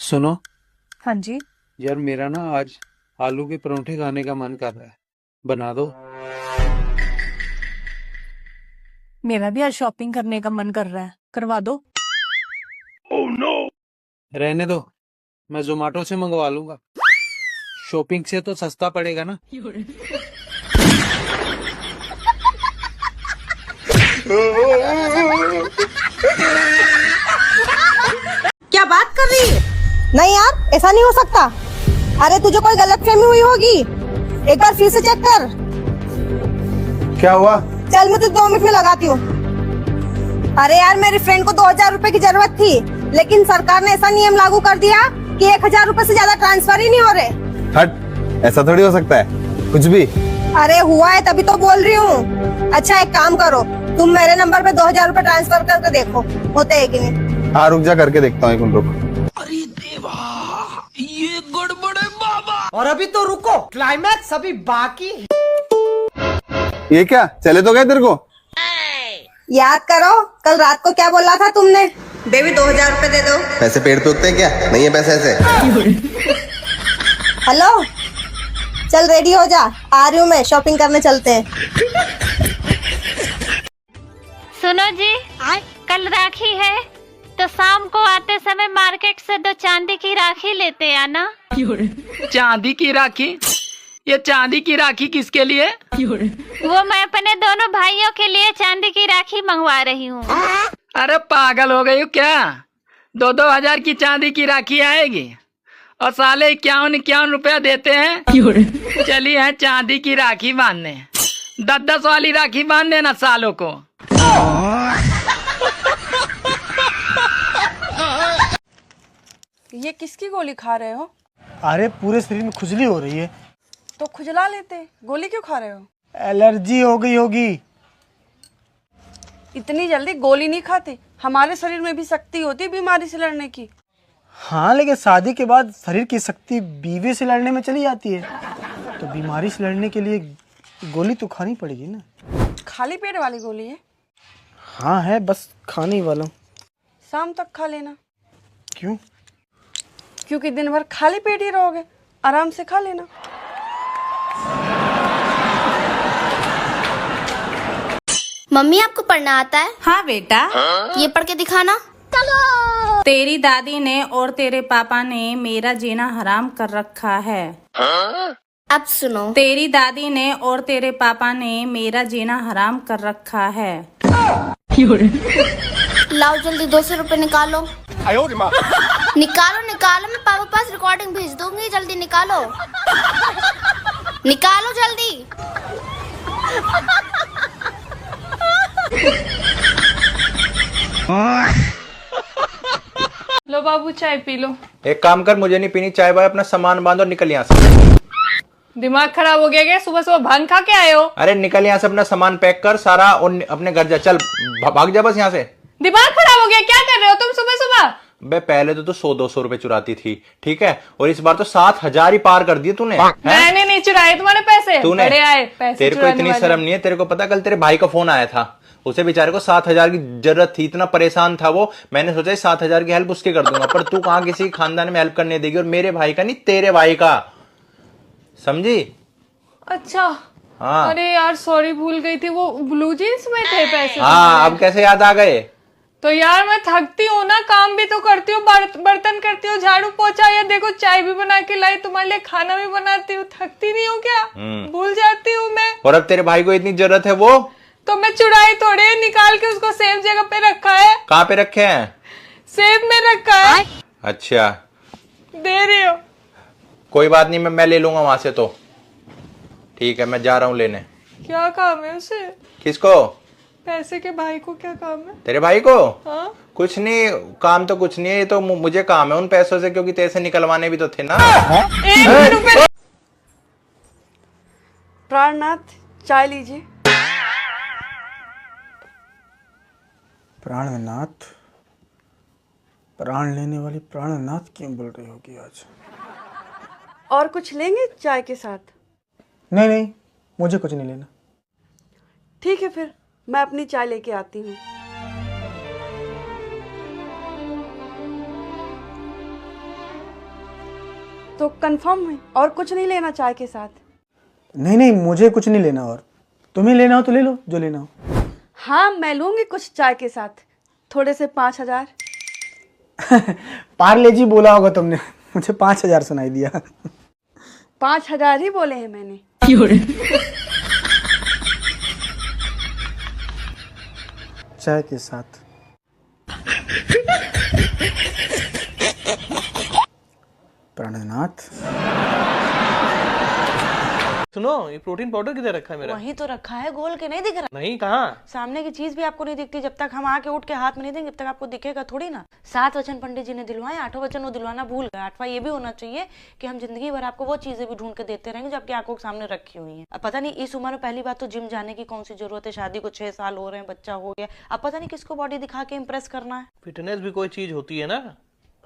सुनो हाँ जी। यार, मेरा ना आज आलू के परोंठे खाने का मन कर रहा है। बना दो। मेरा भी आज शॉपिंग करने का मन कर रहा है, करवा दो। रहने दो, मैं जोमेटो से मंगवा लूंगा। शॉपिंग से तो सस्ता पड़ेगा ना। क्या बात कर रही है? नहीं यार, ऐसा नहीं हो सकता। अरे तुझे कोई गलतफहमी हुई होगी, एक बार फिर से चेक कर। क्या हुआ? चल मैं तुझे 2 मिनट में लगाती हूँ। अरे यार, मेरी फ्रेंड को 2000 रुपए की जरूरत थी, लेकिन सरकार ने ऐसा नियम लागू कर दिया कि 1000 रुपए से ज्यादा ट्रांसफर ही नहीं हो रहे। हट, ऐसा थोड़ी हो सकता है, कुछ भी। अरे हुआ है तभी तो बोल रही हूँ। अच्छा एक काम करो, तुम मेरे नंबर पे 2000 रुपए ट्रांसफर करके देखो होते है कि नहीं। हाँ रुक जा, करके देखता हूँ, एक मिनट रुक। अरे देवा, ये गड़बड़ है बाबा। और अभी तो रुको, क्लाइमैक्स अभी बाकी है। ये क्या, चले तो गए तेरे को? याद करो कल रात को क्या बोला था तुमने। बेबी 2000 रुपए दे दो। पैसे पेड़ पे उगते हैं क्या? नहीं है पैसे ऐसे। हेलो, चल रेडी हो जा, आ रही हूँ मैं, शॉपिंग करने चलते हैं। सुनो जी, कल राखी है तो शाम को आते समय मार्केट से 2 चांदी की राखी लेते आना। चांदी की राखी? ये चांदी की राखी किसके लिए? वो मैं अपने दोनों भाइयों के लिए चांदी की राखी मंगवा रही हूँ। अरे पागल हो गई हो क्या? 2-2 हजार की चांदी की राखी आएगी और साले 51 रुपया देते हैं। चलिए है चांदी की राखी बांधने, 10-10 वाली राखी बांध देना सालों को। ये किसकी गोली खा रहे हो? अरे पूरे शरीर में खुजली हो रही है। तो खुजला लेते, गोली क्यों खा रहे हो? एलर्जी हो गई होगी। इतनी जल्दी गोली नहीं खाते, हमारे शरीर में भी शक्ति होती है बीमारी से लड़ने की। हाँ, लेकिन शादी के बाद शरीर की शक्ति बीवी से लड़ने में चली जाती है, तो बीमारी से लड़ने के लिए गोली तो खानी पड़ेगी ना। खाली पेट वाली गोली है? हाँ है, बस खाने ही वाला हूँ। शाम तक खा लेना। क्यों? क्योंकि दिन भर खाली पेट ही रहोगे, आराम से खा लेना। मम्मी आपको पढ़ना आता है? हाँ बेटा। ये पढ़ के दिखाना। चलो। तेरी दादी ने और तेरे पापा ने मेरा जीना हराम कर रखा है। अब सुनो। तेरी दादी ने और तेरे पापा ने मेरा जीना हराम कर रखा है। लाओ जल्दी 200 रुपए निकालो। निकालो निकालो, मैं पापा पास रिकॉर्डिंग भेज दूंगी, जल्दी निकालो। निकालो जल्दी। लो बाबू, चाय पी लो। एक काम कर, मुझे नहीं पीनी चाय, भाई अपना सामान बांध और निकल यहाँ से। दिमाग खराब हो गया क्या? सुबह सुबह भांग खा के आए हो? अरे निकल यहाँ से, अपना सामान पैक कर सारा और अपने घर जा। चल भाग जा बस यहाँ से। दिमाग खराब हो गया, क्या कर रहे हो तुम सुबह सुबह? बे पहले तो 100-200 रुपए चुराती थी, ठीक है, और इस बार तो 7000 ही पार कर दिए तूने। मैंने नहीं चुराए तुम्हारे पैसे, तूने बड़े आए पैसे। तेरे को इतनी शर्म नहीं है? तेरे को पता कल तेरे भाई का फोन आया था, उसे बेचारे को 7000 की जरूरत थी, इतना परेशान था वो। मैंने सोचा 7000 की हेल्प उसके कर दूंगा, पर तू कहाँ किसी खानदान में हेल्प करने देगी, और मेरे भाई का नहीं तेरे भाई का, समझी? अच्छा हाँ। अरे यार सॉरी, भूल गई थी, वो ब्लू जींस में थे पैसे। हाँ, अब कैसे याद आ गए? तो यार मैं थकती हूँ ना, काम भी तो करती हूँ, बर्तन करती हूँ, झाड़ू पोछा, या देखो चाय भी बना के लाई, तुम्हारे लिए खाना भी बनाती हूँ। थकती नहीं हूँ क्या? भूल जाती हूँ मैं। और अब तेरे भाई को इतनी जरूरत है वो तो मैं चुराई थोड़े, निकाल के उसको सेफ जगह पे रखा है। कहाँ पे रखे हैं? सेफ में रखा है। अच्छा दे रही हो? कोई बात नहीं, मैं ले लूंगा वहां से, तो ठीक है, मैं जा रहा हूँ लेने। क्या काम है उसे? किसको? पैसे के भाई को क्या काम है? तेरे भाई को? हाँ? कुछ नहीं, काम तो कुछ नहीं है, ये तो मुझे काम है उन पैसों से, क्योंकि तेरे से निकलवाने भी तो थे ना। 1 मिनट रुपए। प्राणनाथ चाय लीजिए। प्राणनाथ? प्राण लेने वाली प्राणनाथ क्यों बोल रही होगी आज? और कुछ लेंगे चाय के साथ? नहीं नहीं, मुझे कुछ नहीं लेना। ठीक है, फिर मैं अपनी चाय लेके आती हूँ। तो कंफर्म है, और कुछ नहीं लेना चाय के साथ? नहीं नहीं, मुझे कुछ नहीं लेना, और तुम्हें लेना हो तो ले लो जो लेना हो। हाँ मैं लूंगी कुछ चाय के साथ, थोड़े से 5,000। पार्ले जी बोला होगा तुमने, मुझे 5,000 सुनाई दिया। 5,000 ही बोले हैं मैंने। चाय के साथ। प्राणनाथ, सुनो, ये प्रोटीन पाउडर किधर रखा है मेरा? वहीं तो रखा है, गोल के नहीं दिख रहा। नहीं, कहाँ? सामने की चीज भी आपको नहीं दिखती, जब तक हम आके उठ के हाथ में नहीं देंगे तब तक आपको दिखेगा थोड़ी ना। 7 वचन पंडित जी ने दिलवाए, 8वां वचन वो दिलवाना भूल गए। 8वां ये भी होना चाहिए कि हम जिंदगी भर आपको वो चीजें भी ढूंढ के देते रहेंगे जो आपकी आंखों के सामने रखी हुई है। अब पता नहीं इस उम्र में पहली बात तो जिम जाने की कौन सी जरूरत है, शादी को 6 साल हो रहे हैं, बच्चा हो गया, अब पता नहीं किसको बॉडी दिखा के इम्प्रेस करना है। फिटनेस भी कोई चीज होती है ना।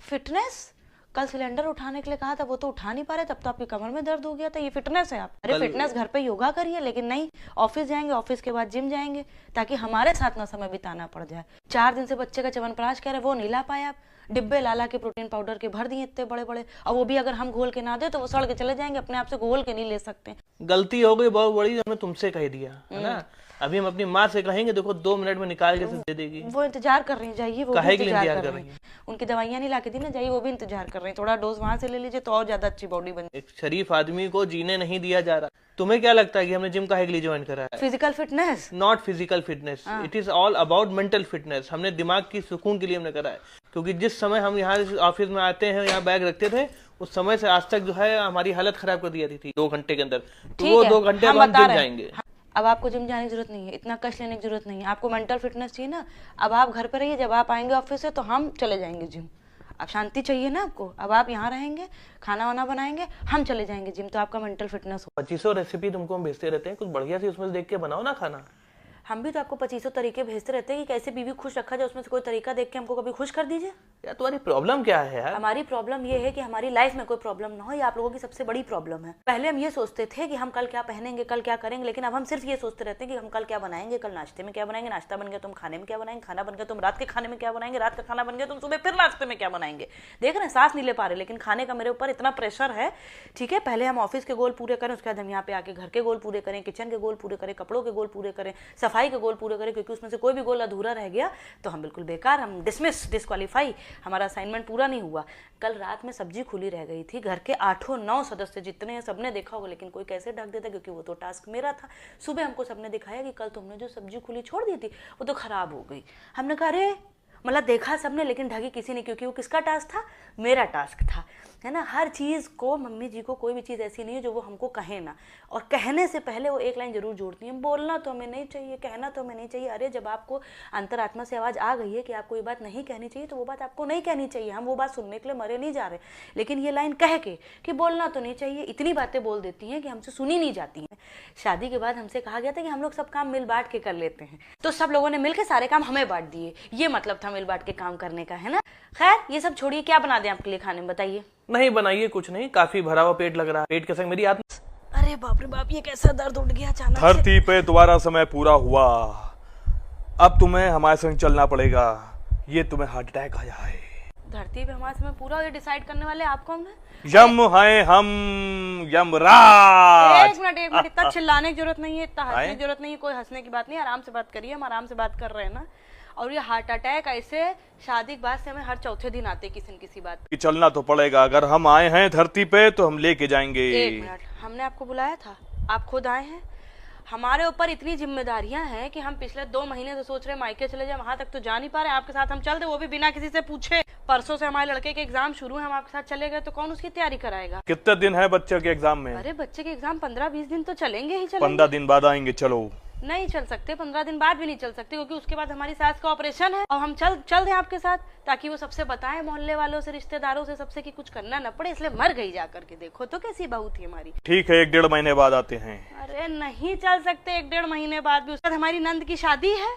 फिटनेस? कल सिलेंडर उठाने के लिए कहा था, वो तो उठा नहीं पा रहे, तब तो आपकी कमर में दर्द हो गया था, ये फिटनेस है आप? अरे फिटनेस घर पे योगा करिए, लेकिन नहीं, ऑफिस जाएंगे, ऑफिस के बाद जिम जाएंगे, ताकि हमारे साथ ना समय बिताना पड़ जाए। 4 दिन से बच्चे का च्यवनप्राश कह रहे, वो नहीं ला पाए आप, डिब्बे लाला के प्रोटीन पाउडर के भर दिए इतने बड़े बड़े, और वो भी अगर हम घोल के ना दे तो वो सड़ के चले जाएंगे, अपने आप से घोल के नहीं ले सकते। गलती हो गई बहुत बड़ी, हमने तुमसे कह दिया है ना। अभी हम अपनी माँ से कहेंगे, देखो 2 मिनट में निकाल के दे देगी। वो इंतजार कर रही है, जाइए, वो काहे भी के लिए इंतजार कर रही है। उनकी दवाइयाँ नहीं लाके दी ना, जाइए, वो भी इंतजार कर रही है। थोड़ा डोज वहां से ले लीजिए तो और ज्यादा अच्छी बॉडी बन। एक शरीफ आदमी को जीने नहीं दिया जा रहा। तुम्हें क्या लगता है कि हमने जिम काहे के लिए ज्वाइन करा है? Physical fitness, not physical fitness, it is all about mental fitness. हमने दिमाग की सुकून के लिए हमने करा है, क्योंकि जिस समय हम यहाँ ऑफिस में आते हैं, यहाँ बैग रखते थे, उस समय से आज तक जो है हमारी हालत खराब कर दी जाती थी 2 घंटे के अंदर। तो वो 2 घंटे हम जिम जाएंगे। अब आपको जिम जाने की जरूरत नहीं है, इतना कष्ट लेने की जरूरत नहीं है, आपको मेंटल फिटनेस चाहिए ना। अब आप घर पे रहिए, जब आप आएंगे ऑफिस से तो हम चले जाएंगे जिम। अब शांति चाहिए ना आपको, अब आप यहाँ रहेंगे, खाना वाना बनाएंगे, हम चले जाएंगे जिम, तो आपका मेंटल फिटनेस हो। 2500 रेसिपी तुमको हम भेजते रहते हैं, कुछ बढ़िया सी उसमें से देख के बनाओ ना खाना। हम भी तो आपको 2500 तरीके भेजते रहते हैं कि कैसे बीवी खुश रखा जाए, उसमें से कोई तरीका देख के हमको कभी खुश कर दीजिए। यार तुम्हारी प्रॉब्लम क्या है यार? हमारी प्रॉब्लम ये है कि हमारी लाइफ में कोई प्रॉब्लम ना हो, ये आप लोगों की सबसे बड़ी प्रॉब्लम है। पहले हम ये सोचते थे कि हम कल क्या पहनेंगे, कल क्या करेंगे, लेकिन अब हम सिर्फ ये सोचते रहते हैं कि हम कल क्या बनाएंगे, कल नाश्ते में क्या बनाएंगे, नाश्ता बन गया तुम खाने में क्या बनाएंगे, खाना बन गया तुम रात के खाने में क्या बनाएंगे, रात का खाना बन गया तुम सुबह फिर नाश्ते में क्या बनाएंगे। देख रहे हैं, सांस नहीं ले पा रहे, लेकिन खाने का मेरे ऊपर इतना प्रेशर है। ठीक है, पहले हम ऑफिस के गोल पूरे करें, उसके बाद हम यहाँ पे आके घर के गोल पूरे करें, किचन के गोल पूरे करें, कपड़ों के गोल पूरे करें, सफाई के गोल पूरे करें, क्योंकि उसमें से कोई भी गोल अधूरा रह गया तो हम बिल्कुल बेकार, हम डिस्क्वालीफाई, हमारा असाइनमेंट पूरा नहीं हुआ। कल रात में सब्जी खुली रह गई थी, घर के 8-9 सदस्य जितने हैं सबने देखा होगा, लेकिन कोई कैसे ढक देता, क्योंकि वो तो टास्क मेरा था। सुबह हमको सबने दिखाया कि कल तुमने जो सब्जी खुली छोड़ दी थी वो तो खराब हो गई। हमने कहा अरे, मतलब देखा सबने लेकिन ढकी किसी ने, क्योंकि वो किसका टास्क था? मेरा टास्क था, है ना। हर चीज़ को मम्मी जी को कोई भी चीज़ ऐसी नहीं है जो वो हमको कहे ना, और कहने से पहले वो एक लाइन जरूर जोड़ती हैं, बोलना तो हमें नहीं चाहिए, कहना तो हमें नहीं चाहिए। अरे जब आपको अंतरात्मा से आवाज़ आ गई है कि आपको ये बात नहीं कहनी चाहिए तो वो बात आपको नहीं कहनी चाहिए। हम वो बात सुनने के लिए मरे नहीं जा रहे, लेकिन ये लाइन कह के कि बोलना तो नहीं चाहिए, इतनी बातें बोल देती हैं कि हमसे सुनी नहीं जाती हैं। शादी के बाद हमसे कहा गया था कि हम लोग सब काम मिल बांट के कर लेते हैं, तो सब लोगों ने मिलकर सारे काम हमें बांट दिए। ये मतलब था मिल बांट के काम करने का, है ना। खैर ये सब छोड़िए, क्या बना दें आपके लिए खाने में, बताइए। नहीं बनाइए, कुछ नहीं, काफी भरा हुआ पेट लग रहा है। पेट के संग मेरी आत्मा। अरे बाप रे बाप, ये कैसा दर्द उठ गया अचानक से। धरती पे तुम्हारा समय पूरा हुआ, अब तुम्हें हमारे संग चलना पड़ेगा, ये तुम्हें हार्ट अटैक आया है। धरती पे हमारा समय पूरा, ये डिसाइड करने वाले आप कौन है? यम है हम, यमराज। एक मिनट, इतना चिल्लाने की जरूरत नहीं है, इतना हंसने की जरूरत नहीं है, कोई हंसने की बात नहीं, आराम से बात करिए, हम आराम से बात कर रहे हैं ना। और ये हार्ट अटैक ऐसे शादी के बाद से हमें हर चौथे दिन आते किसी न किसी बात पे। चलना तो पड़ेगा, अगर हम आए हैं धरती पे तो हम लेके जाएंगे। एक मिनट, हमने आपको बुलाया था, आप खुद आए हैं। हमारे ऊपर इतनी जिम्मेदारियां हैं कि हम पिछले 2 महीने से सोच रहे हैं मायके चले जाए, वहां तक तो जा नहीं पा रहे। आपके साथ हम चल दे, वो भी बिना किसी से पूछे। परसों से हमारे लड़के के एग्जाम शुरू है, हम आपके साथ चले गए तो कौन उसकी तैयारी कराएगा? कितने दिन है बच्चे के एग्जाम में? अरे बच्चे के एग्जाम 15-20 दिन तो चलेंगे ही चलेंगे। 15 दिन बाद आएंगे। चलो नहीं चल सकते, 15 दिन बाद भी नहीं चल सकते, क्योंकि उसके बाद हमारी सास का ऑपरेशन है, और हम चल दें आपके साथ, ताकि वो सबसे बताएं, मोहल्ले वालों से, रिश्तेदारों से, सबसे कि कुछ करना न पड़े, इसलिए मर गई जाकर के। देखो तो कैसी बहू थी हमारी। ठीक है, 1-1.5 महीने बाद आते हैं। अरे नहीं चल सकते 1-1.5 महीने बाद भी। उसके बाद हमारी नंद की शादी है,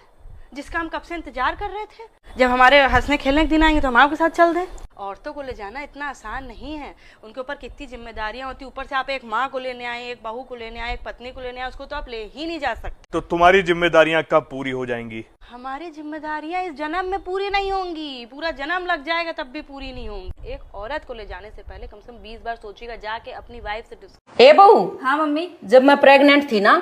जिसका हम कब से इंतजार कर रहे थे। जब हमारे हंसने खेलने के दिन आएंगे तो हम आपके साथ चल दें। औरतों को ले जाना इतना आसान नहीं है, उनके ऊपर कितनी जिम्मेदारियां होती। ऊपर से आप एक माँ को लेने आए, एक बहू को लेने आए, एक पत्नी को लेने आए, उसको तो आप ले ही नहीं जा सकते। तो तुम्हारी जिम्मेदारियां कब पूरी हो जाएंगी? हमारी जिम्मेदारियां इस जन्म में पूरी नहीं होंगी, पूरा जन्म लग जाएगा तब भी पूरी नहीं होंगी। एक औरत को ले जाने से पहले कम से कम 20 बार सोचिएगा, जाके अपनी वाइफ से। ए बहू। हाँ मम्मी। जब मैं प्रेग्नेंट थी ना,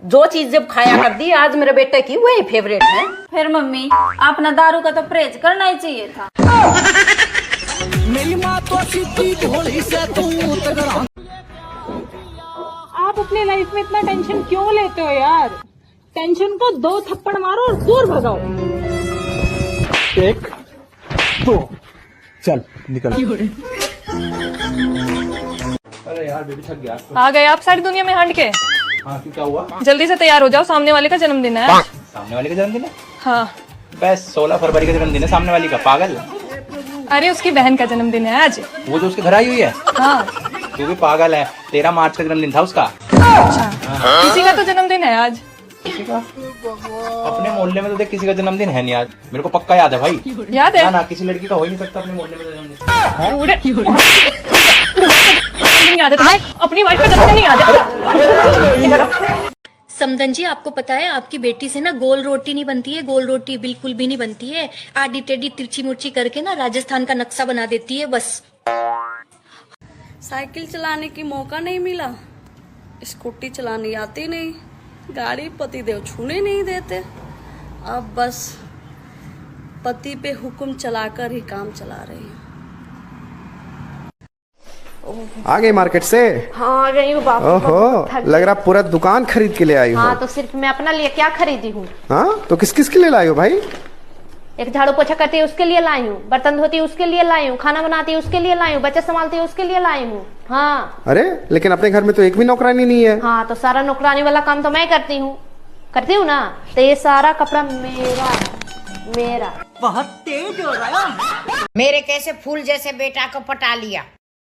जो चीज जब खाया कर दी, आज मेरे बेटे की वही फेवरेट है। फिर मम्मी आपने दारू का तो परहेज करना ही चाहिए था। मेरी माँ तो सीधी भोली से तू तगड़ा। आप अपने लाइफ में इतना टेंशन क्यों लेते हो यार? टेंशन को 2 थप्पड़ मारो और दूर भगाओ। 1 2 चल निकल। अरे यार बेबी थक गया। आ गए आप सारी दुनिया में हंट के। हाँ क्यों, क्या हुआ? जल्दी से तैयार हो जाओ, सामने वाले का जन्मदिन है। सामने वाले का जन्मदिन है? हाँ। बस 16 फरवरी का जन्मदिन है सामने वाली का, पागल। अरे उसकी बहन का जन्मदिन है आज। वो जो उसके घर आई हुई है? हाँ। तू भी पागल है, 13 मार्च का जन्मदिन था उसका। अच्छा, किसी का तो जन्मदिन है आज। किसी का? अपने मोहल्ले में तो देख किसी का जन्मदिन है नहीं आज, मेरे को पक्का याद है भाई। याद है? ना किसी लड़की का हो ही नहीं सकता अपने मोहल्ले में जन्मदिन। याद है तुम्हें? अपनी वाइफ का जन्मदिन नहीं याद है? समदन जी, आपको पता है आपकी बेटी से ना गोल रोटी नहीं बनती है, गोल रोटी बिल्कुल भी नहीं बनती है। आडी टेढ़ी तिरछी मुर्ची करके ना राजस्थान का नक्शा बना देती है बस। साइकिल चलाने की मौका नहीं मिला, स्कूटी चलानी आती नहीं, गाड़ी पतिदेव छूने नहीं देते, अब बस पति पे हुक्म चलाकर ही काम चला रही हूँ। आ गई मार्केट से? हाँ आ गई हूँ बाप। ओहो, लग रहा पूरा दुकान खरीद के ले आई हूँ। हाँ तो सिर्फ मैं अपना लिए क्या खरीदी हूँ? हाँ तो किस किस के लिए लाई हो भाई? एक झाड़ू पोछा करती है उसके लिए लाई हूँ, बर्तन धोती है उसके लिए लाई हूँ, खाना बनाती है उसके लिए लाई हूँ, बच्चे संभालती है उसके लिए लाई हूँ। हाँ। अरे लेकिन अपने घर में तो एक भी नौकरानी नहीं है। हाँ तो सारा नौकरानी वाला काम तो मैं करती हूँ ना, तो ये सारा कपड़ा मेरा। बहुत तेज हो रहा है। मेरे कैसे फूल जैसे बेटा को पटा लिया।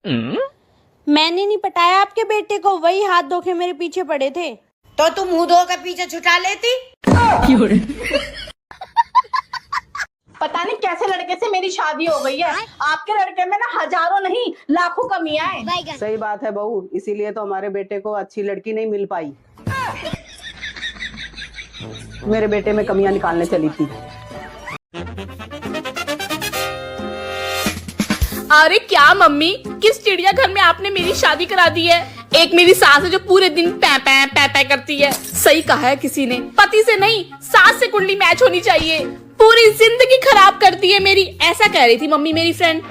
मैंने नहीं पटाया आपके बेटे को, वही हाथ धो के मेरे पीछे पड़े थे। तो तुम मुंह धो के पीछे छुटा लेती। पता नहीं कैसे लड़के से मेरी शादी हो गई है। आपके लड़के में ना हजारों नहीं लाखों कमियां हैं। सही बात है बहू, इसीलिए तो हमारे बेटे को अच्छी लड़की नहीं मिल पाई। मेरे बेटे में कमियां निकालने चली थी। अरे क्या मम्मी, किस चिड़ियाघर में आपने मेरी शादी करा दी है? एक मेरी सास है जो पूरे दिन पै पै पै पै करती है। सही कहा है किसी ने, पति से नहीं सास से कुंडली मैच होनी चाहिए। पूरी जिंदगी खराब करती है मेरी, ऐसा कह रही थी मम्मी मेरी फ्रेंड।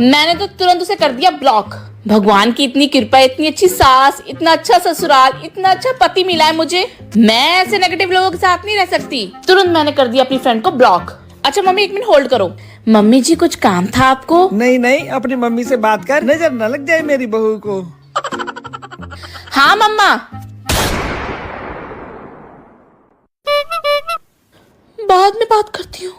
मैंने तो तुरंत उसे कर दिया ब्लॉक। भगवान की इतनी कृपा, इतनी अच्छी सास, इतना अच्छा ससुराल, इतना अच्छा पति मिला है मुझे। मैं ऐसे नेगेटिव लोगों के साथ नहीं रह सकती। तुरंत मैंने कर दिया अपनी फ्रेंड को ब्लॉक। अच्छा मम्मी 1 मिनट होल्ड करो। मम्मी जी कुछ काम था आपको? नहीं नहीं, अपनी मम्मी से बात कर, नजर न लग जाए मेरी बहू को। हाँ मम्मा। बाद में बात करती हूँ।